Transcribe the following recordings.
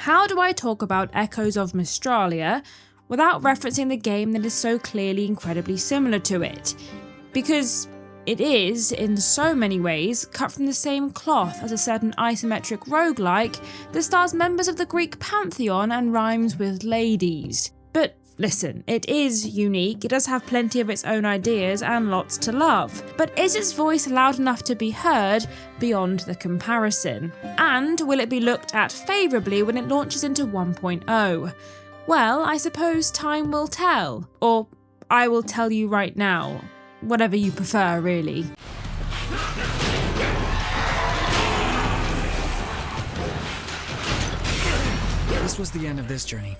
how do I talk about Echoes of Mystralia without referencing the game that is so clearly incredibly similar to it? Because it is, in so many ways, cut from the same cloth as a certain isometric roguelike that stars members of the Greek pantheon and rhymes with ladies. But listen, it is unique, it does have plenty of its own ideas and lots to love, but is its voice loud enough to be heard beyond the comparison? And will it be looked at favourably when it launches into 1.0? Well, I suppose time will tell. Or I will tell you right now. Whatever you prefer, really. This was the end of this journey.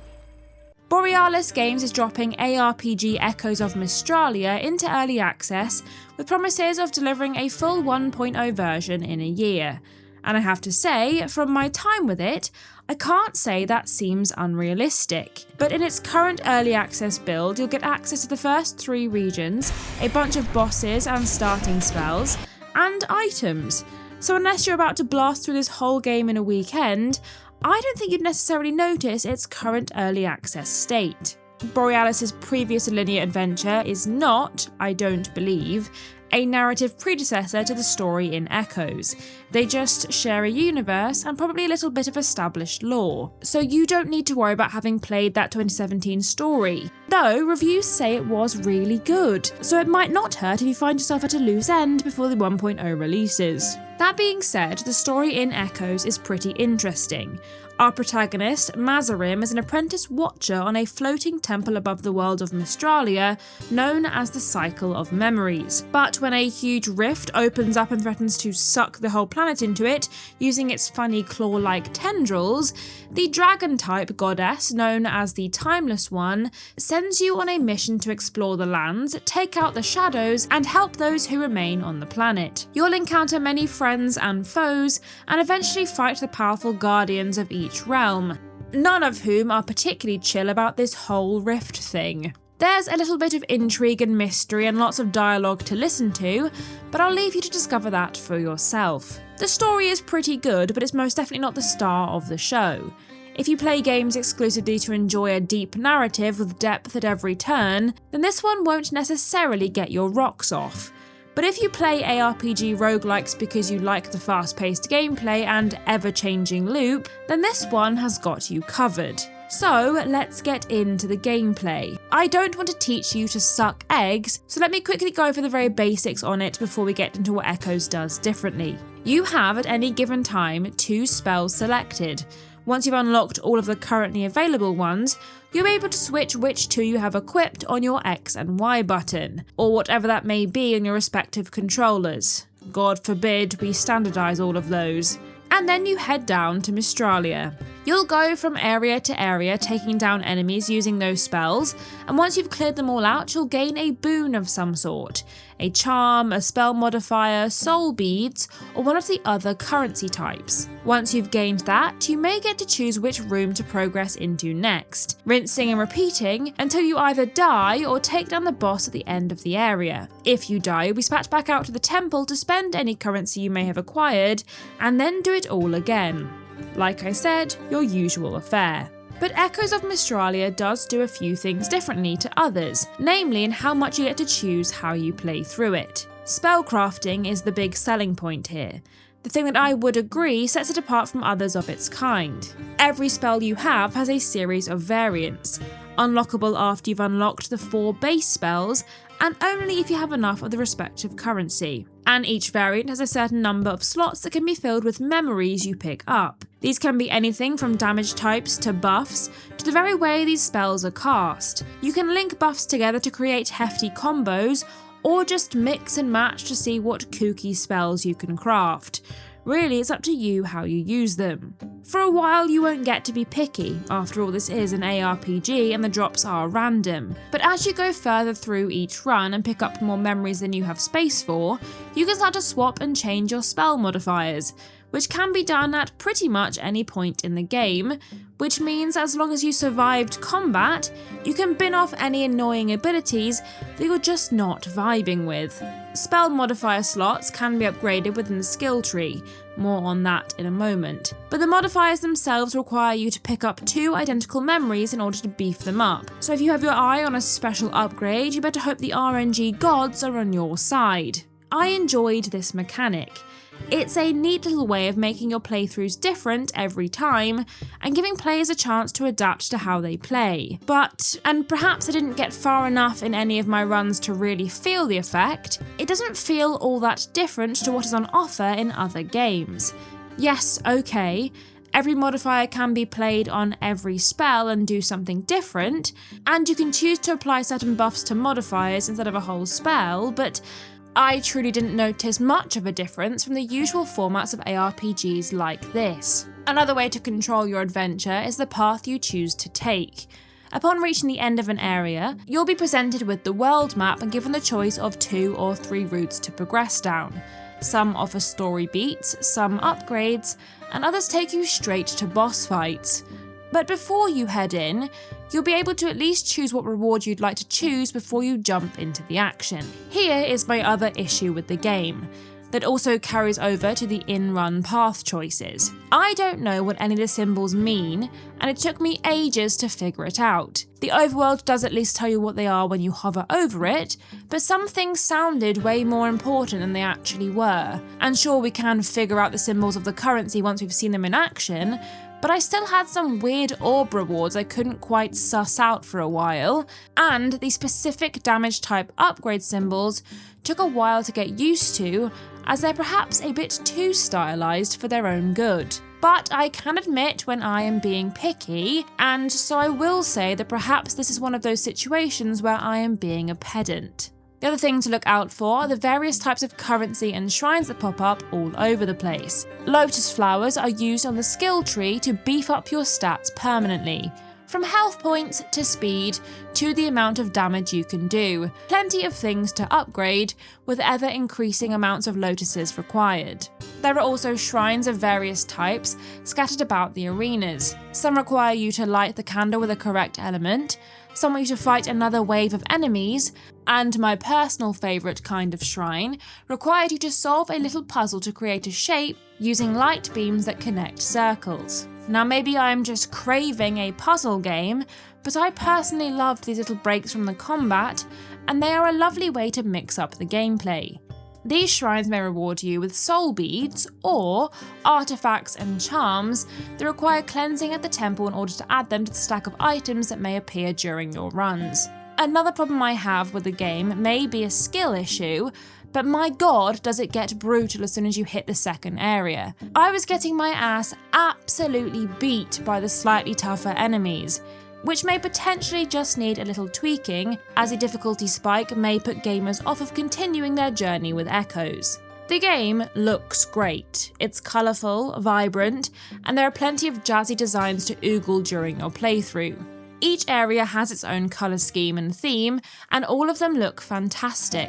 Borealis Games is dropping ARPG Echoes of Mystralia into early access with promises of delivering a full 1.0 version in a year. And I have to say, from my time with it, I can't say that seems unrealistic. But in its current early access build, you'll get access to the first 3 regions, a bunch of bosses and starting spells, and items. So unless you're about to blast through this whole game in a weekend, I don't think you'd necessarily notice its current early access state. Borealis' previous linear adventure is not, I don't believe, a narrative predecessor to the story in Echoes. They just share a universe and probably a little bit of established lore, so you don't need to worry about having played that 2017 story. Though reviews say it was really good, so it might not hurt if you find yourself at a loose end before the 1.0 releases. That being said, the story in Echoes is pretty interesting. Our protagonist, Mazarim, is an apprentice watcher on a floating temple above the world of Mystralia, known as the Cycle of Memories. But when a huge rift opens up and threatens to suck the whole planet into it, using its funny claw-like tendrils, the dragon-type goddess, known as the Timeless One, sends you on a mission to explore the lands, take out the shadows, and help those who remain on the planet. You'll encounter many friends and foes, and eventually fight the powerful guardians of each realm, none of whom are particularly chill about this whole rift thing. There's a little bit of intrigue and mystery and lots of dialogue to listen to, but I'll leave you to discover that for yourself. The story is pretty good, but it's most definitely not the star of the show. If you play games exclusively to enjoy a deep narrative with depth at every turn, then this one won't necessarily get your rocks off. But if you play ARPG roguelikes because you like the fast-paced gameplay and ever-changing loop, then this one has got you covered. So let's get into the gameplay. I don't want to teach you to suck eggs, so let me quickly go over the very basics on it before we get into what Echoes does differently. You have at any given time 2 spells selected. Once you've unlocked all of the currently available ones, you're able to switch which 2 you have equipped on your X and Y button, or whatever that may be on your respective controllers. God forbid we standardise all of those. And then you head down to Mystralia. You'll go from area to area taking down enemies using those spells, and once you've cleared them all out, you'll gain a boon of some sort. A charm, a spell modifier, soul beads, or one of the other currency types. Once you've gained that, you may get to choose which room to progress into next, rinsing and repeating until you either die or take down the boss at the end of the area. If you die, you'll be spat back out to the temple to spend any currency you may have acquired, and then do it all again. Like I said, your usual affair. But Echoes of Mystralia does do a few things differently to others, namely in how much you get to choose how you play through it. Spellcrafting is the big selling point here. The thing that I would agree sets it apart from others of its kind. Every spell you have has a series of variants, unlockable after you've unlocked the 4 base spells, and only if you have enough of the respective currency. And each variant has a certain number of slots that can be filled with memories you pick up. These can be anything from damage types to buffs, to the very way these spells are cast. You can link buffs together to create hefty combos, or just mix and match to see what kooky spells you can craft. Really, it's up to you how you use them. For a while you won't get to be picky, after all this is an ARPG and the drops are random, but as you go further through each run and pick up more memories than you have space for, you can start to swap and change your spell modifiers, which can be done at pretty much any point in the game, which means as long as you survived combat, you can bin off any annoying abilities that you're just not vibing with. Spell modifier slots can be upgraded within the skill tree, more on that in a moment, but the modifiers themselves require you to pick up 2 identical memories in order to beef them up. So if you have your eye on a special upgrade, you better hope the RNG gods are on your side. I enjoyed this mechanic. It's a neat little way of making your playthroughs different every time and giving players a chance to adapt to how they play. But, and perhaps I didn't get far enough in any of my runs to really feel the effect, it doesn't feel all that different to what is on offer in other games. Yes, okay, every modifier can be played on every spell and do something different, and you can choose to apply certain buffs to modifiers instead of a whole spell, but I truly didn't notice much of a difference from the usual formats of ARPGs like this. Another way to control your adventure is the path you choose to take. Upon reaching the end of an area, you'll be presented with the world map and given the choice of 2 or 3 routes to progress down. Some offer story beats, some upgrades, and others take you straight to boss fights. But before you head in, you'll be able to at least choose what reward you'd like to choose before you jump into the action. Here is my other issue with the game, that also carries over to the in-run path choices. I don't know what any of the symbols mean, and it took me ages to figure it out. The overworld does at least tell you what they are when you hover over it, but some things sounded way more important than they actually were. And sure, we can figure out the symbols of the currency once we've seen them in action, but I still had some weird orb rewards I couldn't quite suss out for a while, and the specific damage type upgrade symbols took a while to get used to, as they're perhaps a bit too stylized for their own good. But I can admit when I am being picky, and so I will say that perhaps this is one of those situations where I am being a pedant. The other thing to look out for are the various types of currency and shrines that pop up all over the place. Lotus flowers are used on the skill tree to beef up your stats permanently, from health points to speed to the amount of damage you can do. Plenty of things to upgrade, with ever increasing amounts of lotuses required. There are also shrines of various types scattered about the arenas. Some require you to light the candle with a correct element, some want you to fight another wave of enemies, and my personal favourite kind of shrine required you to solve a little puzzle to create a shape using light beams that connect circles. Now maybe I'm just craving a puzzle game, but I personally loved these little breaks from the combat, and they are a lovely way to mix up the gameplay. These shrines may reward you with soul beads or artifacts and charms that require cleansing at the temple in order to add them to the stack of items that may appear during your runs. Another problem I have with the game may be a skill issue, but my god does it get brutal as soon as you hit the second area. I was getting my ass absolutely beat by the slightly tougher enemies, which may potentially just need a little tweaking, as a difficulty spike may put gamers off of continuing their journey with Echoes. The game looks great. It's colourful, vibrant, and there are plenty of jazzy designs to oogle during your playthrough. Each area has its own colour scheme and theme, and all of them look fantastic,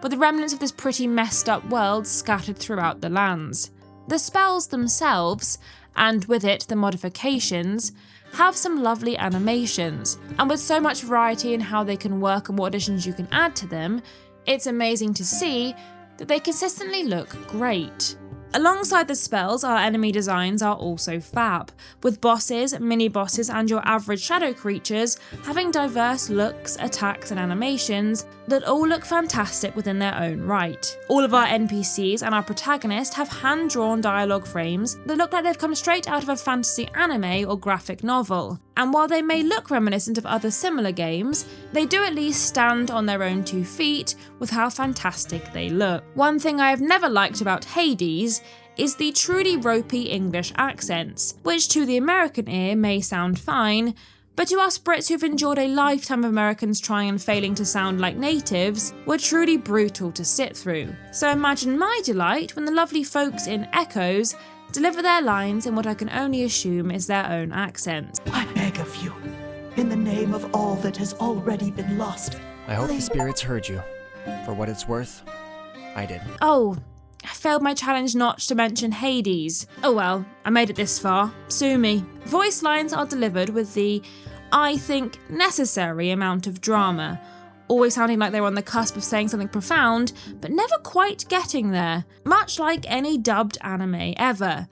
with the remnants of this pretty messed up world scattered throughout the lands. The spells themselves, and with it the modifications, have some lovely animations, and with so much variety in how they can work and what additions you can add to them, it's amazing to see that they consistently look great. Alongside the spells, our enemy designs are also fab, with bosses, mini-bosses and your average shadow creatures having diverse looks, attacks and animations that all look fantastic within their own right. All of our NPCs and our protagonist have hand-drawn dialogue frames that look like they've come straight out of a fantasy anime or graphic novel, and while they may look reminiscent of other similar games, they do at least stand on their own 2 feet with how fantastic they look. One thing I have never liked about Hades is the truly ropey English accents, which to the American ear may sound fine, but to us Brits who've endured a lifetime of Americans trying and failing to sound like natives, were truly brutal to sit through. So imagine my delight when the lovely folks in Echoes deliver their lines in what I can only assume is their own accents. I beg of you, in the name of all that has already been lost. I hope the spirits heard you. For what it's worth, I did. Oh, I failed my challenge notch to mention Hades. Oh well, I made it this far. Sue me. Voice lines are delivered with the, I think, necessary amount of drama, always sounding like they're on the cusp of saying something profound, but never quite getting there, much like any dubbed anime ever.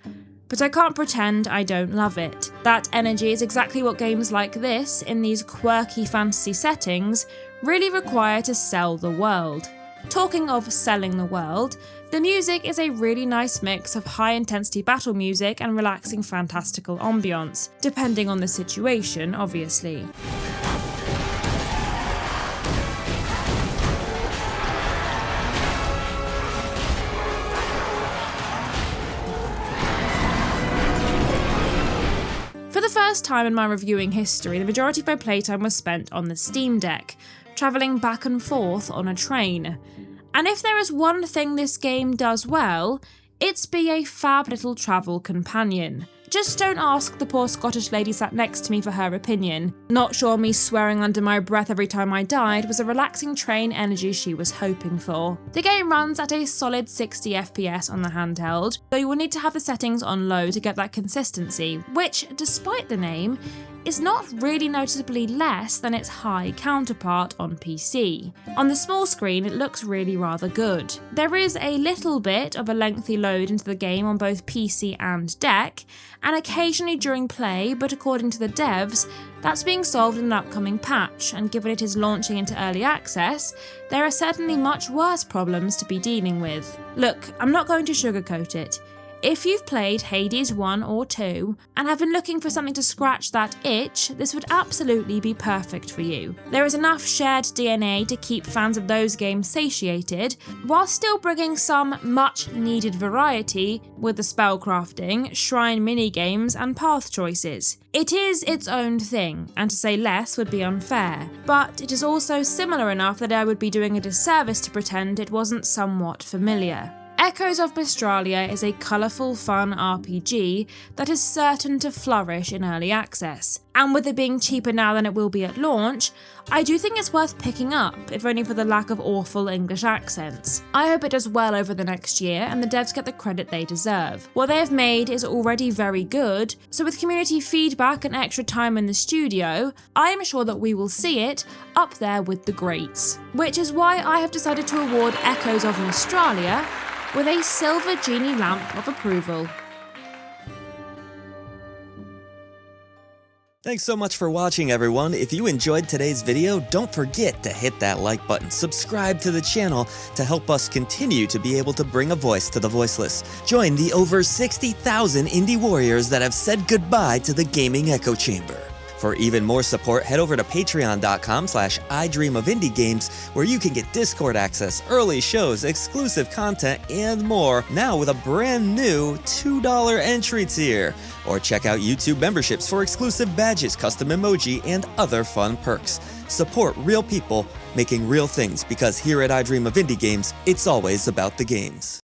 But I can't pretend I don't love it. That energy is exactly what games like this, in these quirky fantasy settings, really require to sell the world. Talking of selling the world, the music is a really nice mix of high-intensity battle music and relaxing fantastical ambience, depending on the situation, obviously. For the first time in my reviewing history, the majority of my playtime was spent on the Steam Deck, travelling back and forth on a train. And if there is one thing this game does well, it's be a fab little travel companion. Just don't ask the poor Scottish lady sat next to me for her opinion. Not sure me swearing under my breath every time I died was a relaxing train energy she was hoping for. The game runs at a solid 60 FPS on the handheld, though you will need to have the settings on low to get that consistency, which, despite the name, is not really noticeably less than its high counterpart on PC. On the small screen, it looks really rather good. There is a little bit of a lengthy load into the game on both PC and deck, and occasionally during play, but according to the devs, that's being solved in an upcoming patch, and given it is launching into early access, there are certainly much worse problems to be dealing with. Look, I'm not going to sugarcoat it. If you've played Hades 1 or 2 and have been looking for something to scratch that itch, this would absolutely be perfect for you. There is enough shared DNA to keep fans of those games satiated, while still bringing some much needed variety with the spellcrafting, shrine minigames and path choices. It is its own thing, and to say less would be unfair, but it is also similar enough that I would be doing a disservice to pretend it wasn't somewhat familiar. Echoes of Mystralia is a colourful, fun RPG that is certain to flourish in early access. And with it being cheaper now than it will be at launch, I do think it's worth picking up, if only for the lack of awful English accents. I hope it does well over the next year and the devs get the credit they deserve. What they have made is already very good, so with community feedback and extra time in the studio, I am sure that we will see it up there with the greats. Which is why I have decided to award Echoes of Mystralia with a silver genie lamp of approval. Thanks so much for watching, everyone. If you enjoyed today's video, don't forget to hit that like button, subscribe to the channel to help us continue to be able to bring a voice to the voiceless. Join the over 60,000 indie warriors that have said goodbye to the gaming echo chamber. For even more support, head over to patreon.com/idreamofindiegames, where you can get Discord access, early shows, exclusive content, and more, now with a brand new $2 entry tier. Or check out YouTube memberships for exclusive badges, custom emoji, and other fun perks. Support real people making real things, because here at I Dream of Indie Games, it's always about the games.